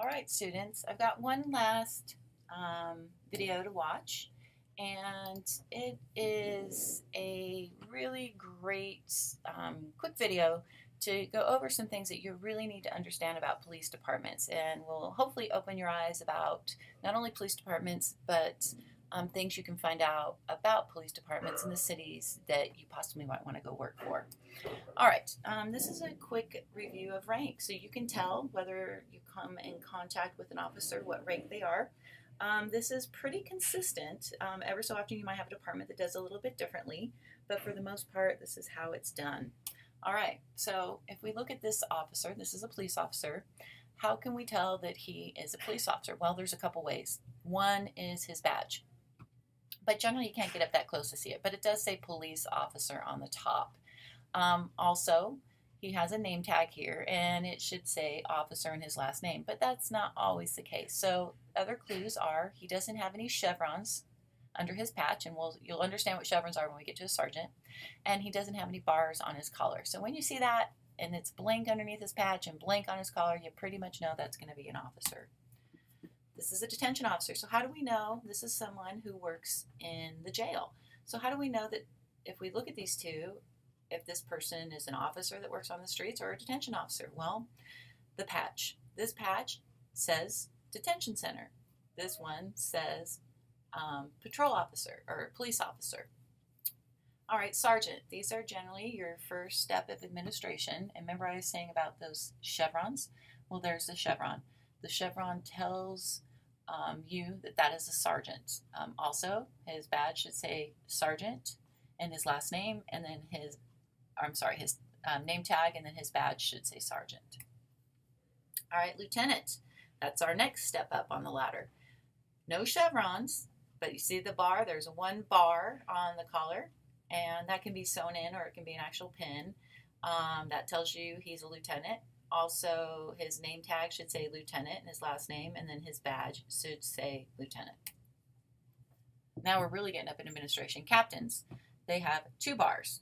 All right, students, I've got one last video to watch, and it is a really great quick video to go over some things that you really need to understand about police departments, and will hopefully open your eyes about not only police departments, but things you can find out about police departments in the cities that you possibly might want to go work for. All right, this is a quick review of rank, so you can tell whether you come in contact with an officer, what rank they are. This is pretty consistent. Ever so often you might have a department that does a little bit differently, but for the most part, this is how it's done. All right, so if we look at this officer, this is a police officer. How can we tell that he is a police officer? Well, there's a couple ways. One is his badge, but generally you can't get up that close to see it, but it does say police officer on the top. Also, he has a name tag here, and it should say officer and his last name, but that's not always the case. So other clues are he doesn't have any chevrons under his patch, and you'll understand what chevrons are when we get to a sergeant, and he doesn't have any bars on his collar. So when you see that, and it's blank underneath his patch and blank on his collar, you pretty much know that's going to be an officer. This is a detention officer. So how do we know this is someone who works in the jail? So how do we know that if we look at these two, if this person is an officer that works on the streets or a detention officer? Well, the patch. This patch says detention center. This one says patrol officer or police officer. All right, sergeant. These are generally your first step of administration. And remember I was saying about those chevrons? Well, there's the chevron. The chevron tells you that that is a sergeant. Also, his badge should say sergeant and his last name, and then his name tag, and then his badge should say sergeant. All right, lieutenant. That's our next step up on the ladder. No chevrons, but you see the bar? There's one bar on the collar, and that can be sewn in or it can be an actual pin. That tells you he's a lieutenant. Also, his name tag should say lieutenant and his last name, and then his badge should say lieutenant. Now we're really getting up in administration. Captains, they have two bars.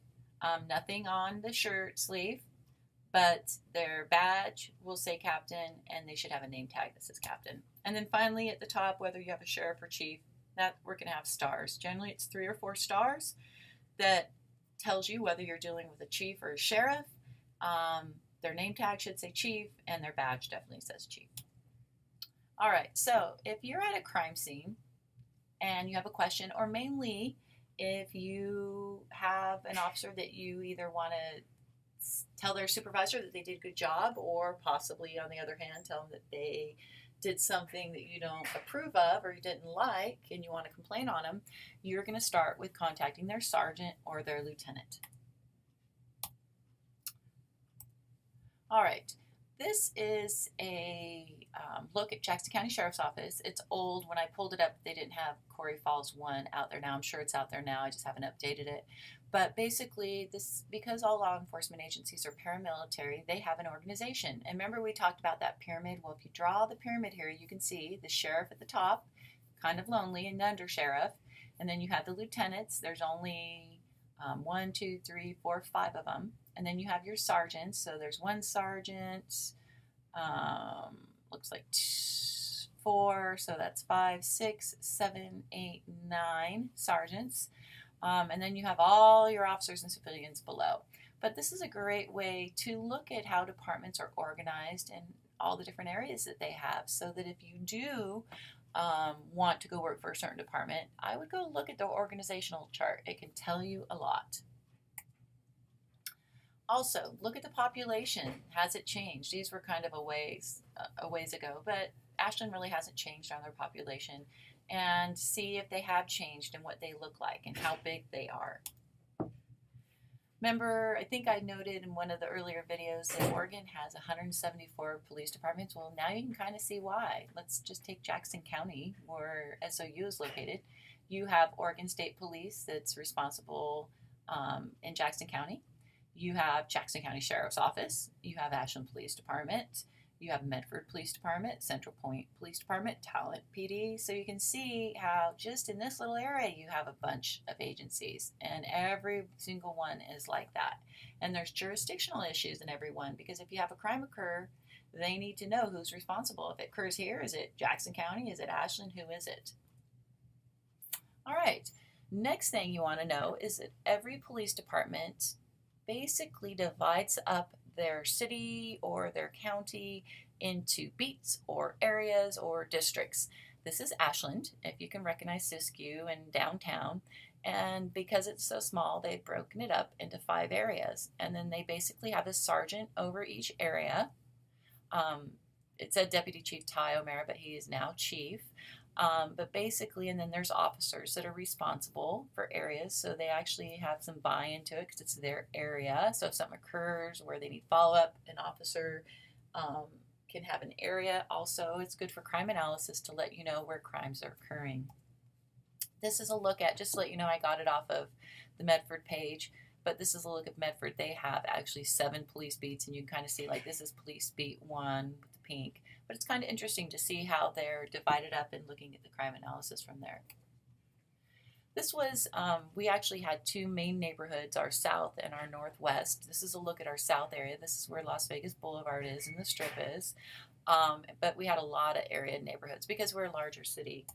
Nothing on the shirt sleeve, but their badge will say captain, and they should have a name tag that says captain. And then finally at the top, whether you have a sheriff or chief, that we're going to have stars. Generally it's 3 or 4 stars that tells you whether you're dealing with a chief or a sheriff. Their name tag should say chief, and their badge definitely says chief. All right, so if you're at a crime scene and you have a question, or mainly if you have an officer that you either want to tell their supervisor that they did a good job, or possibly on the other hand tell them that they did something that you don't approve of or you didn't like and you want to complain on them, you're going to start with contacting their sergeant or their lieutenant. All right, this is a look at Jackson County Sheriff's Office. It's old. When I pulled it up, they didn't have Corey Falls 1 out there now. I'm sure it's out there now. I just haven't updated it. But basically, because all law enforcement agencies are paramilitary, they have an organization. And remember we talked about that pyramid? Well, if you draw the pyramid here, you can see the sheriff at the top, kind of lonely, and under sheriff. And then you have the lieutenants. There's only 1, 2, 3, 4, 5 of them. And then you have your sergeants. So there's 1 sergeant, looks like 4, so that's 5, 6, 7, 8, 9 sergeants. And then you have all your officers and civilians below. But this is a great way to look at how departments are organized and all the different areas that they have, so that if you do want to go work for a certain department, I would go look at the organizational chart. It can tell you a lot. Also, look at the population. Has it changed? These were kind of a ways ago, but Ashland really hasn't changed on their population. And see if they have changed and what they look like and how big they are. Remember, I think I noted in one of the earlier videos that Oregon has 174 police departments. Well, now you can kind of see why. Let's just take Jackson County, where SOU is located. You have Oregon State Police that's responsible in Jackson County. You have Jackson County Sheriff's Office. You have Ashland Police Department. You have Medford Police Department, Central Point Police Department, Talent PD. So you can see how just in this little area you have a bunch of agencies, and every single one is like that. And there's jurisdictional issues in every one, because if you have a crime occur they need to know who's responsible. If it occurs here, is it Jackson County? Is it Ashland? Who is it? All right. Next thing you want to know is that every police department basically divides up their city or their county into beats or areas or districts. This is Ashland, if you can recognize Siskiyou and downtown. And because it's so small, they've broken it up into 5 areas. And then they basically have a sergeant over each area. It said Deputy Chief Ty O'Mara, but he is now chief. But basically, and then there's officers that are responsible for areas, so they actually have some buy-in to it because it's their area. So if something occurs where they need follow-up, an officer can have an area. Also, it's good for crime analysis to let you know where crimes are occurring. This is a look at, just to let you know, I got it off of the Medford page, but this is a look at Medford. They have actually 7 police beats, and you can kind of see, like, this is police beat 1 with the pink. But it's kind of interesting to see how they're divided up and looking at the crime analysis from there. This was, we actually had 2 main neighborhoods, our south and our northwest. This is a look at our south area. This is where Las Vegas Boulevard is and the Strip is. But we had a lot of area neighborhoods because we're a larger city.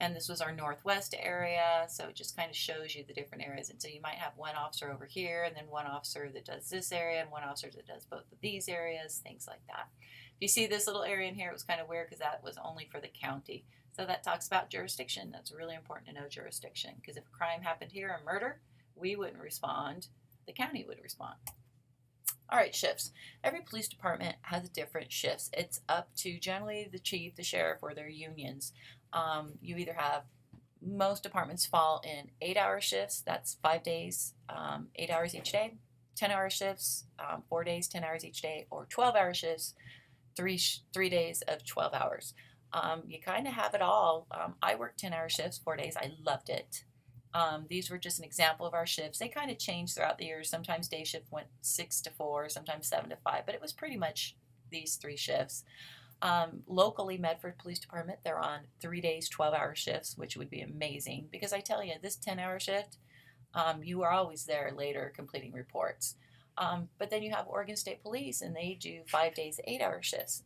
And this was our northwest area, so it just kind of shows you the different areas. And so you might have one officer over here, and then one officer that does this area, and one officer that does both of these areas, things like that. If you see this little area in here, it was kind of weird because that was only for the county. So that talks about jurisdiction. That's really important to know jurisdiction, because if a crime happened here, a murder, we wouldn't respond. The county would respond. All right, shifts. Every police department has different shifts. It's up to generally the chief, the sheriff, or their unions. You either have, most departments fall in 8-hour shifts. That's 5 days, 8 hours each day. 10-hour shifts, 4 days, 10 hours each day, or 12-hour shifts, 3 days of 12 hours. You kind of have it all. I worked 10-hour shifts, 4 days. I loved it. These were just an example of our shifts. They kind of changed throughout the years. Sometimes day shift went 6 to 4, sometimes 7 to 5, but it was pretty much these 3 shifts. Locally, Medford Police Department, they're on 3 days, 12-hour shifts, which would be amazing because I tell you, this 10-hour shift, you are always there later completing reports. But then you have Oregon State Police, and they do 5 days, 8-hour shifts.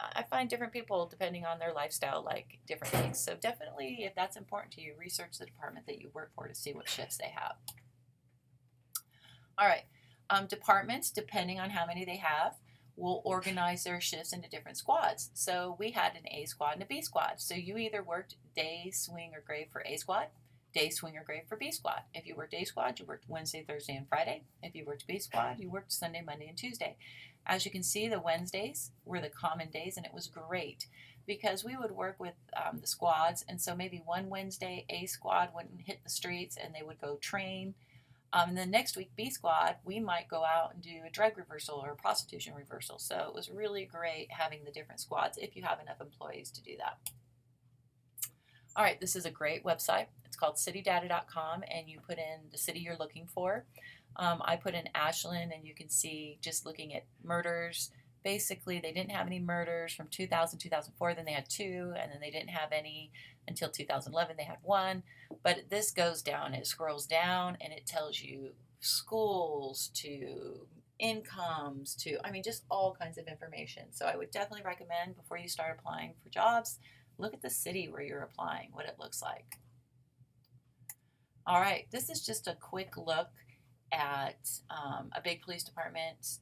I find different people, depending on their lifestyle, like different things. So definitely, if that's important to you, research the department that you work for to see what shifts they have. All right, departments, depending on how many they have, will organize their shifts into different squads. So we had an A squad and a B squad. So you either worked day, swing, or grave for A squad, day, swing, or grave for B squad. If you worked A squad, you worked Wednesday, Thursday, and Friday. If you worked B squad, you worked Sunday, Monday, and Tuesday. As you can see, the Wednesdays were the common days, and it was great because we would work with the squads, and so maybe one Wednesday, A squad wouldn't hit the streets, and they would go train. And then next week, B squad, we might go out and do a drug reversal or a prostitution reversal. So it was really great having the different squads if you have enough employees to do that. All right, this is a great website. It's called citydata.com, and you put in the city you're looking for. I put in Ashland, and you can see, just looking at murders, basically they didn't have any murders from 2000, 2004, then they had 2, and then they didn't have any until 2011, they had 1. But this goes down, it scrolls down, and it tells you schools to incomes to, just all kinds of information. So I would definitely recommend, before you start applying for jobs, look at the city where you're applying, what it looks like. All right, this is just a quick look at a big police department,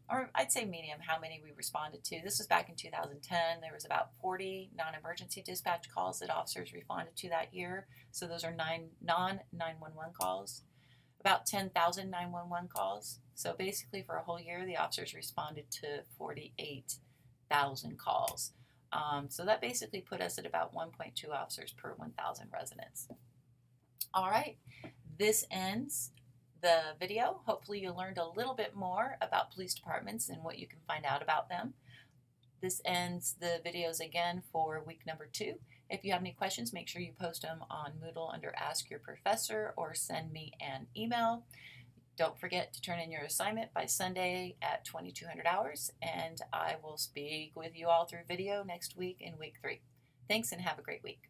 or I'd say medium, how many we responded to. This was back in 2010. There was about 40 non-emergency dispatch calls that officers responded to that year. So those are non-911 calls. About 10,000 911 calls. So basically for a whole year, the officers responded to 48,000 calls. So that basically put us at about 1.2 officers per 1,000 residents. All right, this ends the video. Hopefully you learned a little bit more about police departments and what you can find out about them. This ends the videos again for week number 2. If you have any questions, make sure you post them on Moodle under Ask Your Professor or send me an email. Don't forget to turn in your assignment by Sunday at 2200 hours, and I will speak with you all through video next week in week 3. Thanks and have a great week.